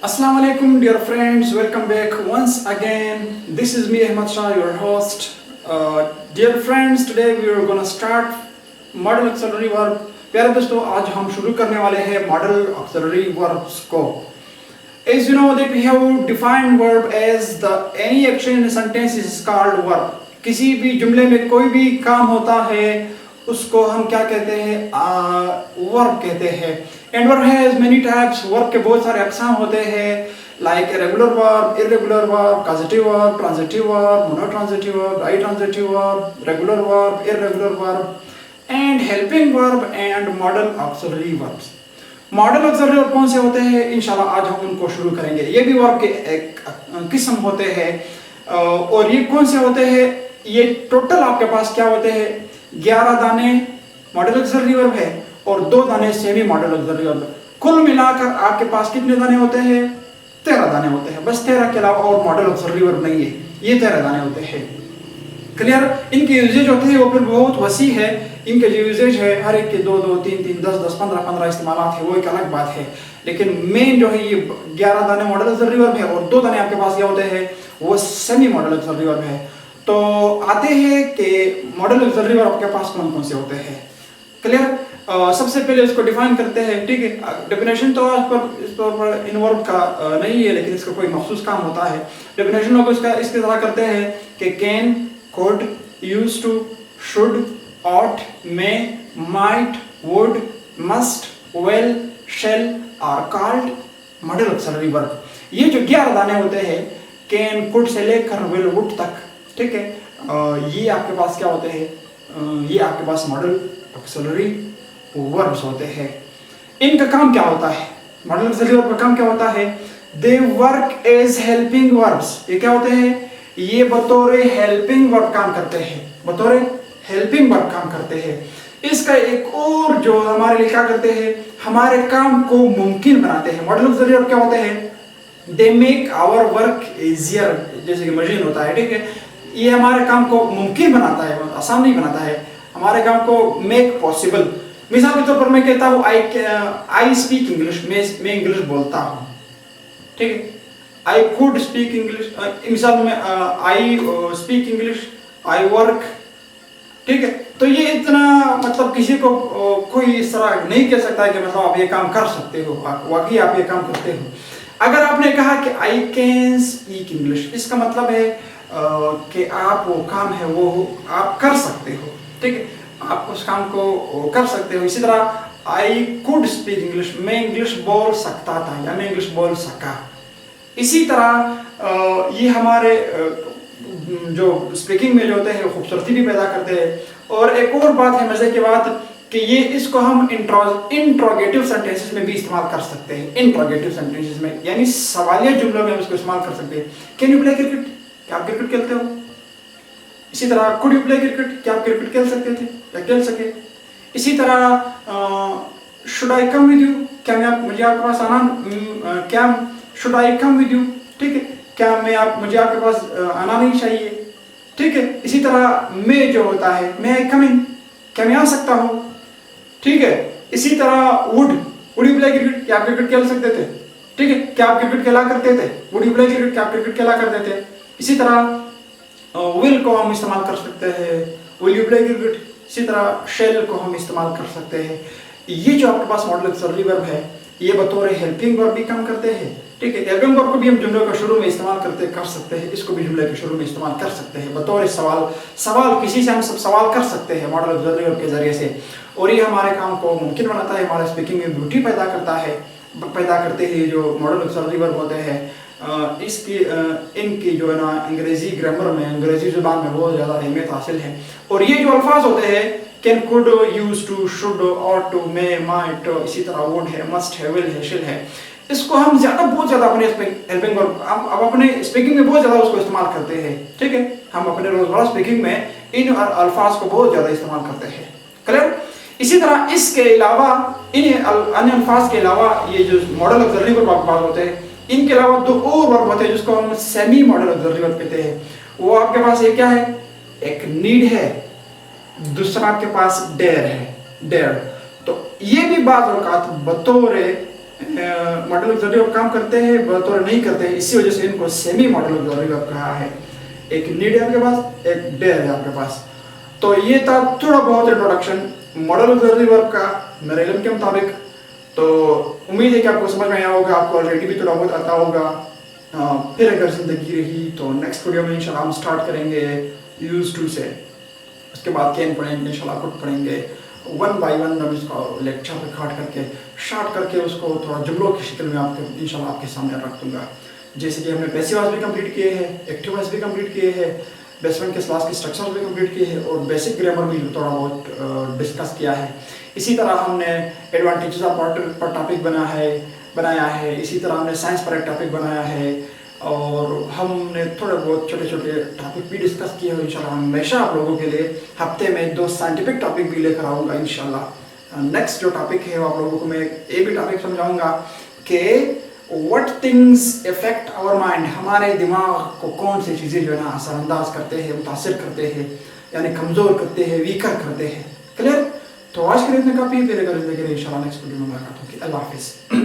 Assalamu alaikum, dear friends. Welcome back once again. This is me, Ahmad Shah, your host. Dear friends, today we are gonna start model auxiliary verb. प्यारे दोस्तों, आज हम शुरू करने वाले हैं model auxiliary verbs को. As you know that we have defined verb as the any action in a sentence is called verb. किसी भी जुमले में कोई भी काम होता है उसको हम क्या कहते हैं? वर्ब कहते हैं. And verb has many types. Verb के बहुत सारे अक़साम होते हैं, like regular verb, irregular verb, causative verb, transitive verb, monotransitive verb, ditransitive verb, regular verb, irregular verb and helping verb and modal auxiliary verbs. Modal auxiliary verb कौन से होते हैं? इंशाल्लाह आज हम उनको शुरू करेंगे. ये भी वर्ब के एक किस्म होते हैं. और ये कौन से होते हैं? ये टोटल आपके पास क्या होते हैं? 11 दाने मॉडल ऑक्सिलरी वर्ब है और 2 दाने सेमी मॉडल ऑक्सिलरी वर्ब. कुल मिलाकर आपके पास कितने दाने होते हैं? 13 दाने होते हैं. बस 13 के अलावा और मॉडल ऑक्सिलरी वर्ब नहीं है. ये 13 दाने होते हैं. क्लियर? इनकी यूजेज होती है वो फिर बहुत वसी है. इनके जो यूजेज है हर एक के 2 2 3 3 10 10 15 15 इस्तेमाल है, वो एक अलग बात है. लेकिन मेन जो है ये 11 दाने मॉडल ऑक्सिलरी वर्ब है और 2 दाने आपके पास क्या होते हैं? वो सेमी मॉडल ऑक्सिलरी वर्ब है. तो आते हैं कि मॉडल ऑक्सिलरी वर्ब आपके पास कौन कौन से होते हैं. क्लियर? सबसे पहले इसको डिफाइन करते हैं. ठीक है, डेफिनेशन तो आज पर इस तौर पर इन वर्ब का नहीं है, लेकिन इसका कोई मखसूस काम होता है. डेफिनेशन लोग इसका इसके तरह करते हैं कि can, could, used to, should, ought, may, might, would, must, will, shall are called model auxiliary verb. ये जो 11 दाने होते हैं can, could से लेकर will, would तक, ठीक है, ये आपके पास क्या होते हैं? ये आपके पास मॉडल ऑक्सिलरी वर्ब्स होते हैं. इनका काम क्या होता है? मॉडल ऑक्सिलरी वर्ब का काम क्या होता है? They work as helping verbs. ये क्या होते हैं? ये बतौर हेल्पिंग वर्ब काम करते हैं. बतौर हेल्पिंग वर्ब काम करते हैं. इसका एक और जो हमारे लिए क्या करते हैं? हमारे काम को मुमकिन बनाते हैं. मॉडल ऑक्सिलरी वर्ब क्या होते हैं? They make our work easier. जैसे कि मशीन होता है, ठीक है, ये हमारे काम को मुमकिन बनाता है, आसान नहीं बनाता है. हमारे काम को मेक पॉसिबल. मिसाल के तौर पर मैं कहता हूँ आई स्पीक इंग्लिश. मैं इंग्लिश बोलता हूँ, ठीक है. I could speak English. मिसाल में I speak English, I work, ठीक है. तो ये इतना मतलब किसी को कोई इस तरह नहीं कह सकता है कि मतलब आप ये काम कर सकते हो, वाकई आप ये काम करते हो. अगर आपने कहा कि आई कैन स्पीक इंग्लिश, इसका मतलब है कि आप वो काम है वो आप कर सकते हो, ठीक है, आप उस काम को कर सकते हो. इसी तरह आई कुड स्पीक इंग्लिश, मैं इंग्लिश बोल सकता था या मैं इंग्लिश बोल सका. इसी तरह ये हमारे जो स्पीकिंग में जो होते हैं खूबसूरती भी पैदा करते हैं. और एक और बात है मजे की बात कि ये इसको हम इंट्रोगेटिव सेंटेंसेस में भी इस्तेमाल कर सकते हैं. इंट्रोगेटिव सेंटेंसेस में यानी सवालिया जुमलों में हम इसको इस्तेमाल कर सकते हैं. Can you play cricket? क्या आप क्रिकेट खेलते हो? इसी तरह कुड यू प्ले क्रिकेट? क्या आप क्रिकेट खेल सकते थे या खेल सके? इसी तरह should I come with you? क्या मैं मुझे आपके पास आना? क्या should I come with you? ठीक है, क्या मुझे आपके पास आना नहीं चाहिए? ठीक है. इसी तरह मैं जो होता है मैं आई कम इन, क्या मैं आ सकता हूँ? ठीक है. इसी तरह वुड यू प्ले क्रिकेट? क्या आप क्रिकेट खेल सकते थे? ठीक है, क्या आप क्रिकेट खेला करते थे? Would you play cricket? क्या आप क्रिकेट खेला करते थे? इसी तरह विल को हम इस्तेमाल कर सकते हैं, विल यू प्ले क्रिकेट. इसी तरह शेल को हम इस्तेमाल कर सकते हैं. ये जो आपके पास मॉडल ऑक्सिलरी वर्ब है ये बतौर हेल्पिंग वर्ब भी काम करते हैं, ठीक है. हेल्पिंग वर्ब को भी हम जुमले के शुरू में इस्तेमाल कर सकते हैं. इसको भी जुमले के शुरू में इस्तेमाल कर सकते हैं बतौर सवाल किसी से हम सब सवाल कर सकते हैं मॉडल ऑक्सिलरी वर्ब के जरिए से. और ये हमारे काम को मुमकिन बनाता है, हमारे स्पीकिंग में ब्यूटी पैदा करते हैं जो मॉडल ऑक्सिलरी वर्ब होते हैं. इनकी जो है ना अंग्रेजी ग्रामर में, अंग्रेजी जुबान में बहुत ज़्यादा अहमियत हासिल है. और ये जो अल्फाज होते हैं can, could, used to, should, ought to, may, might, इसी तरह वुड है, मस्ट है, विल है, शिल है, इसको हम बहुत ज़्यादा अपने हेल्पिंग वर्ब अब अपने स्पीकिंग में बहुत ज़्यादा उसको इस्तेमाल करते हैं. ठीक है, हम अपने रोज़मर्रा स्पीकिंग में इन अल्फाज को बहुत ज़्यादा इस्तेमाल करते हैं. क्लियर? इसी तरह इसके अलावा इन अन्य अल्फाज के अलावा ये जो मॉडल ऑक्सिलरी वर्ब होते हैं इनके अलावा 2 और वर्ब होते हैं जिसको हम सेमी मॉडल ऑक्सिलरी वर्ब कहते हैं. वो आपके पास एक क्या है? एक नीड है, दूसरा आपके पास डेयर है, डेयर. तो ये भी बाज़ औक़ात बतौर मॉडल ऑक्सिलरी वर्ब काम करते हैं बतौर नहीं करते हैं, इसी वजह से इनको सेमी मॉडल ऑक्सिलरी वर्ब कहा है। एक नीड है आपके पास, एक डेयर है आपके पास। तो ये था थोड़ा बहुत इंट्रोडक्शन मॉडल ऑक्सिलरी वर्ब का मेरे इल्म के मुताबिक। तो उम्मीद है कि आपको समझ में आया होगा, आपको ऑलरेडी भी थोड़ा बहुत आता होगा। फिर अगर ज़िंदगी रही तो नेक्स्ट वीडियो में इंशाल्लाह हम स्टार्ट करेंगे यूज टू से, उसके बाद कैन पढ़ेंगे, इंशाल्लाह कुछ पढ़ेंगे वन बाय वन। हम इसको लेक्चर पे काट करके शार्ट करके उसको थोड़ा जुमलों की शक्ल में आपके इंशाल्लाह आपके सामने रख दूंगा। जैसे कि हमने पैसिव वॉइस भी कंप्लीट किए हैं, एक्टिव वॉइस भी कंप्लीट किए हैं, बेस वन के क्लास की स्ट्रक्चर भी कंप्लीट किए हैं और बेसिक ग्रामर भी थोड़ा बहुत डिस्कस किया है। इसी तरह हमने एडवांटेजेस ऑफ टॉपिक बनाया है। इसी तरह हमने साइंस पर एक टॉपिक बनाया है और हमने थोड़े बहुत छोटे छोटे टॉपिक भी डिस्कस किए हैं। इंशाल्लाह हमेशा आप लोगों के लिए हफ्ते में 2 साइंटिफिक टॉपिक भी लेकर आऊँगा इंशाल्लाह। नेक्स्ट जो टॉपिक है वो आप लोगों को मैं ये भी टॉपिक समझाऊंगा कि what things effect our mind, हमारे दिमाग को कौन सी चीज़ें जो है ना असरअंदाज करते हैं, मुतासिर करते हैं, यानी कमज़ोर करते हैं, वीकर करते हैं। क्लियर? तो आज के लिए इतना काफ़ी, फिर अगर ज़िंदगी इंशाल्लाह नेक्स्ट वीडियो में मुलाकात होगी। अल्लाह हाफिज़।